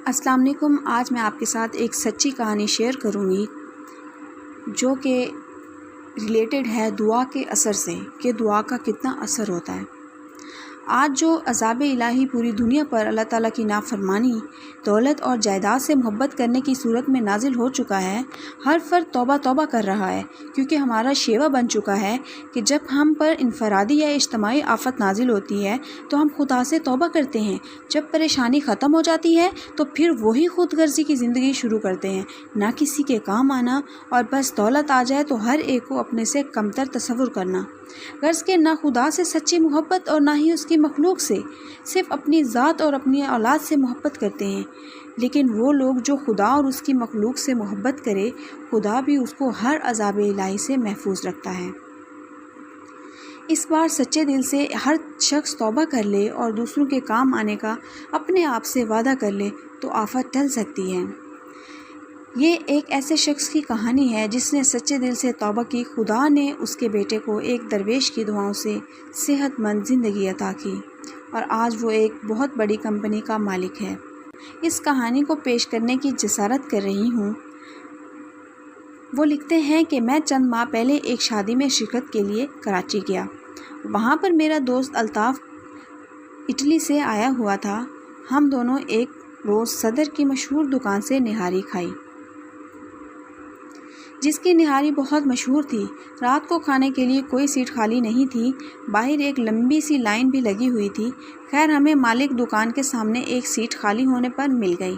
السلام علیکم۔ آج میں آپ کے ساتھ ایک سچی کہانی شیئر کروں گی جو کہ ریلیٹڈ ہے دعا کے اثر سے، کہ دعا کا کتنا اثر ہوتا ہے۔ آج جو عذاب الہی پوری دنیا پر اللہ تعالیٰ کی نافرمانی، دولت اور جائیداد سے محبت کرنے کی صورت میں نازل ہو چکا ہے، ہر فرد توبہ توبہ کر رہا ہے، کیونکہ ہمارا شیوہ بن چکا ہے کہ جب ہم پر انفرادی یا اجتماعی آفت نازل ہوتی ہے تو ہم خدا سے توبہ کرتے ہیں۔ جب پریشانی ختم ہو جاتی ہے تو پھر وہی خود غرضی کی زندگی شروع کرتے ہیں، نہ کسی کے کام آنا، اور بس دولت آ جائے تو ہر ایک کو اپنے سے کمتر تصور کرنا۔ غرض کہ نہ خدا سے سچی محبت اور نہ ہی اس کی مخلوق سے، صرف اپنی ذات اور اپنی اولاد سے محبت کرتے ہیں۔ لیکن وہ لوگ جو خدا اور اس کی مخلوق سے محبت کرے، خدا بھی اس کو ہر عذاب الہی سے محفوظ رکھتا ہے۔ اس بار سچے دل سے ہر شخص توبہ کر لے اور دوسروں کے کام آنے کا اپنے آپ سے وعدہ کر لے تو آفت ٹل سکتی ہے۔ یہ ایک ایسے شخص کی کہانی ہے جس نے سچے دل سے توبہ کی۔ خدا نے اس کے بیٹے کو ایک درویش کی دعاؤں سے صحت مند زندگی عطا کی اور آج وہ ایک بہت بڑی کمپنی کا مالک ہے۔ اس کہانی کو پیش کرنے کی جسارت کر رہی ہوں۔ وہ لکھتے ہیں کہ میں چند ماہ پہلے ایک شادی میں شرکت کے لیے کراچی گیا۔ وہاں پر میرا دوست الطاف اٹلی سے آیا ہوا تھا۔ ہم دونوں ایک روز صدر کی مشہور دکان سے نہاری کھائی، جس کی نہاری بہت مشہور تھی۔ رات کو کھانے کے لیے کوئی سیٹ خالی نہیں تھی، باہر ایک لمبی سی لائن بھی لگی ہوئی تھی۔ خیر ہمیں مالک دکان کے سامنے ایک سیٹ خالی ہونے پر مل گئی،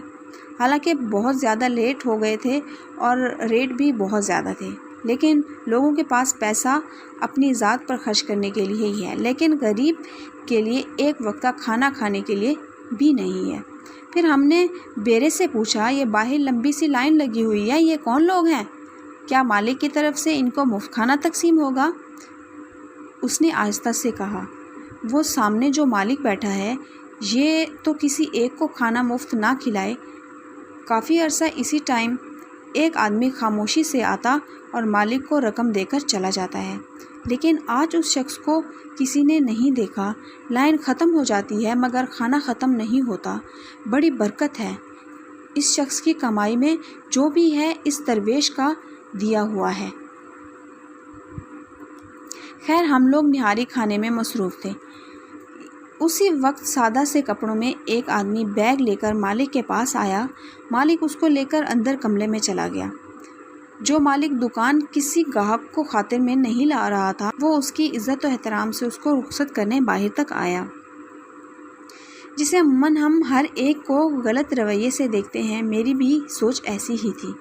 حالانکہ بہت زیادہ لیٹ ہو گئے تھے اور ریٹ بھی بہت زیادہ تھے۔ لیکن لوگوں کے پاس پیسہ اپنی ذات پر خرچ کرنے کے لیے ہی ہے، لیکن غریب کے لیے ایک وقت کا کھانا کھانے کے لیے بھی نہیں ہے۔ پھر ہم نے بیرے سے پوچھا، یہ باہر لمبی سی لائن لگی ہوئی ہے، یہ کون لوگ ہیں؟ کیا مالک کی طرف سے ان کو مفت کھانا تقسیم ہوگا؟ اس نے آہستہ سے کہا، وہ سامنے جو مالک بیٹھا ہے یہ تو کسی ایک کو کھانا مفت نہ کھلائے۔ کافی عرصہ اسی ٹائم ایک آدمی خاموشی سے آتا اور مالک کو رقم دے کر چلا جاتا ہے، لیکن آج اس شخص کو کسی نے نہیں دیکھا۔ لائن ختم ہو جاتی ہے مگر کھانا ختم نہیں ہوتا۔ بڑی برکت ہے اس شخص کی کمائی میں، جو بھی ہے اس درویش کا دیا ہوا ہے۔ خیر ہم لوگ نہاری کھانے میں مصروف تھے۔ اسی وقت سادہ سے کپڑوں میں ایک آدمی بیگ لے کر مالک کے پاس آیا۔ مالک اس کو لے کر اندر کمرے میں چلا گیا۔ جو مالک دکان کسی گاہک کو خاطر میں نہیں لا رہا تھا، وہ اس کی عزت و احترام سے اس کو رخصت کرنے باہر تک آیا، جسے عموماً ہم ہر ایک کو غلط رویے سے دیکھتے ہیں۔ میری بھی سوچ ایسی ہی تھی۔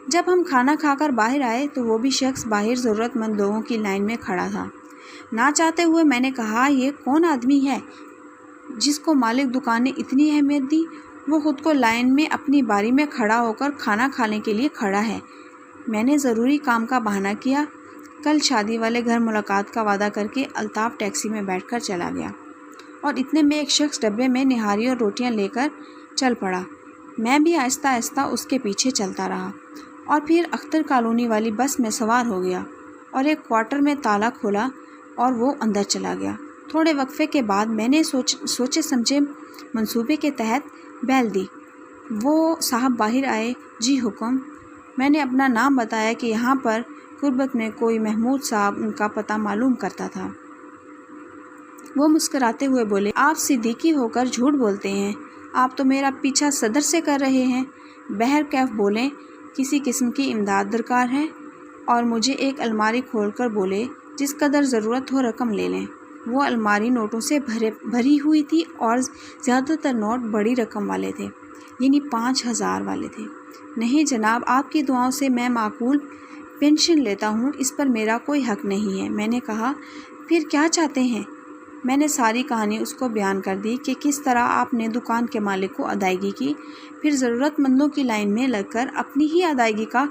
جب ہم کھانا کھا کر باہر آئے تو وہ بھی شخص باہر ضرورت مند لوگوں کی لائن میں کھڑا تھا۔ نہ چاہتے ہوئے میں نے کہا، یہ کون آدمی ہے جس کو مالک دکان نے اتنی اہمیت دی؟ وہ خود کو لائن میں اپنی باری میں کھڑا ہو کر کھانا کھانے کے لیے کھڑا ہے۔ میں نے ضروری کام کا بہانہ کیا۔ کل شادی والے گھر ملاقات کا وعدہ کر کے الطاف ٹیکسی میں بیٹھ کر چلا گیا اور اتنے میں ایک شخص ڈبے میں نہاری اور روٹیاں لے کر چل پڑا۔ میں بھی آہستہ آہستہ اس کے پیچھے چلتا رہا اور پھر اختر کالونی والی بس میں سوار ہو گیا اور ایک کوارٹر میں تالا کھولا اور وہ اندر چلا گیا۔ تھوڑے وقفے کے بعد میں نے سوچے سمجھے منصوبے کے تحت بیل دی۔ وہ صاحب باہر آئے۔ جی حکم۔ میں نے اپنا نام بتایا کہ یہاں پر قربت میں کوئی محمود صاحب ان کا پتہ معلوم کرتا تھا۔ وہ مسکراتے ہوئے بولے، آپ صدیقی ہو کر جھوٹ بولتے ہیں، آپ تو میرا پیچھا صدر سے کر رہے ہیں۔ بہرکیف بولیں، کسی قسم کی امداد درکار ہے؟ اور مجھے ایک الماری کھول کر بولے، جس قدر ضرورت ہو رقم لے لیں۔ وہ الماری نوٹوں سے بھری ہوئی تھی اور زیادہ تر نوٹ بڑی رقم والے تھے، یعنی 5000 والے تھے۔ نہیں جناب، آپ کی دعاؤں سے میں معقول پینشن لیتا ہوں، اس پر میرا کوئی حق نہیں ہے۔ میں نے کہا، پھر کیا چاہتے ہیں؟ میں نے ساری کہانی اس کو بیان کر دی کہ کس طرح آپ نے دکان کے مالک کو ادائیگی کی، پھر ضرورت مندوں کی لائن میں لگ کر اپنی ہی ادائیگی کا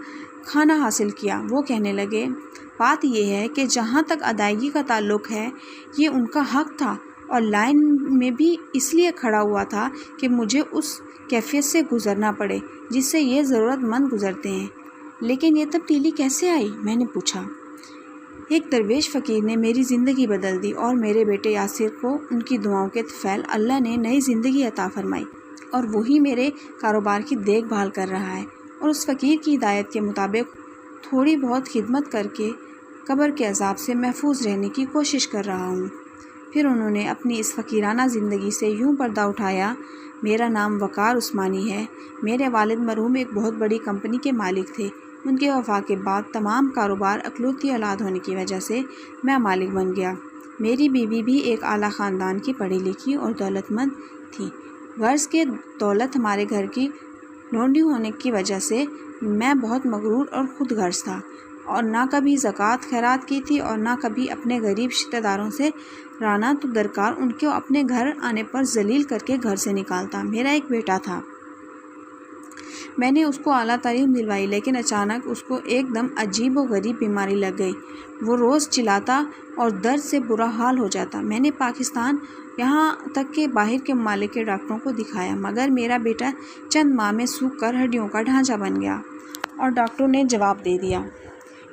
کھانا حاصل کیا۔ وہ کہنے لگے، بات یہ ہے کہ جہاں تک ادائیگی کا تعلق ہے یہ ان کا حق تھا، اور لائن میں بھی اس لیے کھڑا ہوا تھا کہ مجھے اس کیفیت سے گزرنا پڑے جس سے یہ ضرورت مند گزرتے ہیں۔ لیکن یہ تبدیلی کیسے آئی؟ میں نے پوچھا۔ ایک درویش فقیر نے میری زندگی بدل دی اور میرے بیٹے یاسر کو ان کی دعاؤں کے طفیل اللہ نے نئی زندگی عطا فرمائی۔ اور وہی میرے کاروبار کی دیکھ بھال کر رہا ہے، اور اس فقیر کی ہدایت کے مطابق تھوڑی بہت خدمت کر کے قبر کے عذاب سے محفوظ رہنے کی کوشش کر رہا ہوں۔ پھر انہوں نے اپنی اس فقیرانہ زندگی سے یوں پردہ اٹھایا: میرا نام وقار عثمانی ہے، میرے والد مرحوم ایک بہت بڑی کمپنی کے مالک تھے۔ ان کے وفات کے بعد تمام کاروبار اکلوتی اولاد ہونے کی وجہ سے میں مالک بن گیا۔ میری بیوی بھی ایک اعلیٰ خاندان کی پڑھی لکھی اور دولت مند تھی۔ غرض کہ دولت ہمارے گھر کی لونڈی ہونے کی وجہ سے میں بہت مغرور اور خود غرض تھا، اور نہ کبھی زکوٰۃ خیرات کی تھی اور نہ کبھی اپنے غریب رشتہ داروں سے رانا تو درکار ان کو اپنے گھر آنے پر ذلیل کر کے گھر سے نکالتا۔ میرا ایک بیٹا تھا، میں نے اس کو اعلیٰ تعلیم دلوائی، لیکن اچانک اس کو ایک دم عجیب و غریب بیماری لگ گئی۔ وہ روز چلاتا اور درد سے برا حال ہو جاتا۔ میں نے پاکستان، یہاں تک کہ باہر کے ممالک کے ڈاکٹروں کو دکھایا، مگر میرا بیٹا چند ماہ میں سوکھ کر ہڈیوں کا ڈھانچہ بن گیا، اور ڈاکٹروں نے جواب دے دیا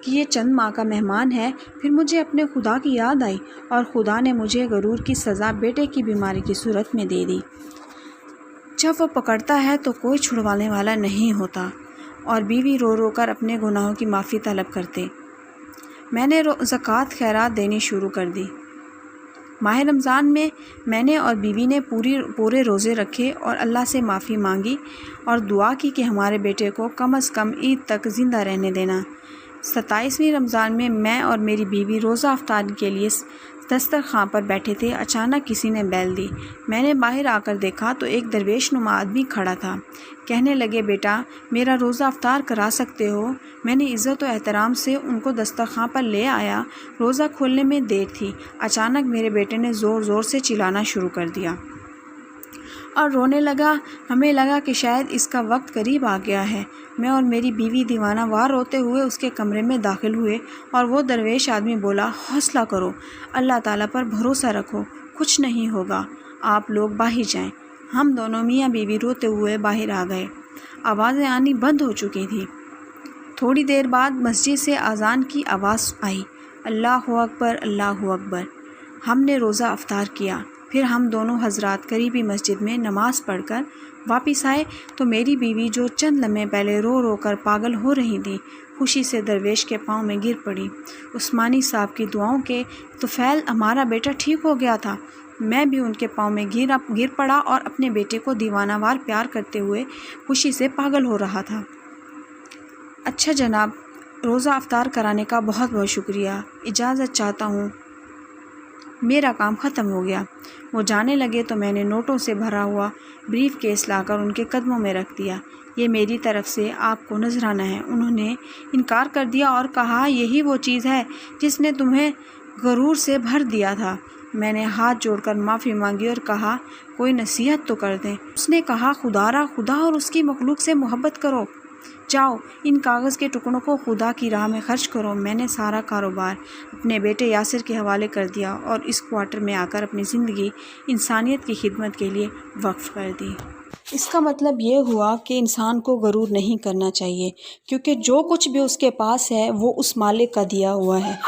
کہ یہ چند ماہ کا مہمان ہے۔ پھر مجھے اپنے خدا کی یاد آئی، اور خدا نے مجھے غرور کی سزا بیٹے کی بیماری کی صورت میں دے دی۔ جب وہ پکڑتا ہے تو کوئی چھڑوانے والا نہیں ہوتا، اور بیوی رو رو کر اپنے گناہوں کی معافی طلب کرتے۔ میں نے زکوٰۃ خیرات دینی شروع کر دی۔ ماہ رمضان میں نے اور بیوی نے پورے روزے رکھے اور اللہ سے معافی مانگی اور دعا کی کہ ہمارے بیٹے کو کم از کم عید تک زندہ رہنے دینا۔ 27ویں رمضان میں میں اور میری بیوی روزہ افطاری کے لیے دسترخوان پر بیٹھے تھے۔ اچانک کسی نے بیل دی۔ میں نے باہر آ کر دیکھا تو ایک درویش نما آدمی کھڑا تھا۔ کہنے لگے: بیٹا، میرا روزہ افطار کرا سکتے ہو؟ میں نے عزت و احترام سے ان کو دسترخوان پر لے آیا۔ روزہ کھولنے میں دیر تھی۔ اچانک میرے بیٹے نے زور زور سے چلانا شروع کر دیا اور رونے لگا۔ ہمیں لگا کہ شاید اس کا وقت قریب آ گیا ہے۔ میں اور میری بیوی دیوانہ وار روتے ہوئے اس کے کمرے میں داخل ہوئے، اور وہ درویش آدمی بولا: حوصلہ کرو، اللہ تعالیٰ پر بھروسہ رکھو، کچھ نہیں ہوگا، آپ لوگ باہر جائیں۔ ہم دونوں میاں بیوی روتے ہوئے باہر آ گئے۔ آوازیں آنی بند ہو چکی تھیں۔ تھوڑی دیر بعد مسجد سے اذان کی آواز آئی: اللہ اکبر، اللہ اکبر۔ ہم نے روزہ افطار کیا۔ پھر ہم دونوں حضرات قریبی مسجد میں نماز پڑھ کر واپس آئے تو میری بیوی، جو چند لمحے پہلے رو رو کر پاگل ہو رہی تھی، خوشی سے درویش کے پاؤں میں گر پڑی۔ عثمانی صاحب کی دعاؤں کے طفیل ہمارا بیٹا ٹھیک ہو گیا تھا۔ میں بھی ان کے پاؤں میں گر پڑا اور اپنے بیٹے کو دیوانہ وار پیار کرتے ہوئے خوشی سے پاگل ہو رہا تھا۔ اچھا جناب، روزہ افطار کرانے کا بہت بہت شکریہ، اجازت چاہتا ہوں، میرا کام ختم ہو گیا۔ وہ جانے لگے تو میں نے نوٹوں سے بھرا ہوا بریف کیس لا کر ان کے قدموں میں رکھ دیا۔ یہ میری طرف سے آپ کو نذرانہ ہے۔ انہوں نے انکار کر دیا اور کہا: یہی وہ چیز ہے جس نے تمہیں غرور سے بھر دیا تھا۔ میں نے ہاتھ جوڑ کر معافی مانگی اور کہا: کوئی نصیحت تو کر دیں۔ اس نے کہا: خدا اور اس کی مخلوق سے محبت کرو، جاؤ ان کاغذ کے ٹکڑوں کو خدا کی راہ میں خرچ کرو۔ میں نے سارا کاروبار اپنے بیٹے یاسر کے حوالے کر دیا اور اس کوارٹر میں آ کر اپنی زندگی انسانیت کی خدمت کے لیے وقف کر دی۔ اس کا مطلب یہ ہوا کہ انسان کو غرور نہیں کرنا چاہیے، کیونکہ جو کچھ بھی اس کے پاس ہے وہ اس مالک کا دیا ہوا ہے۔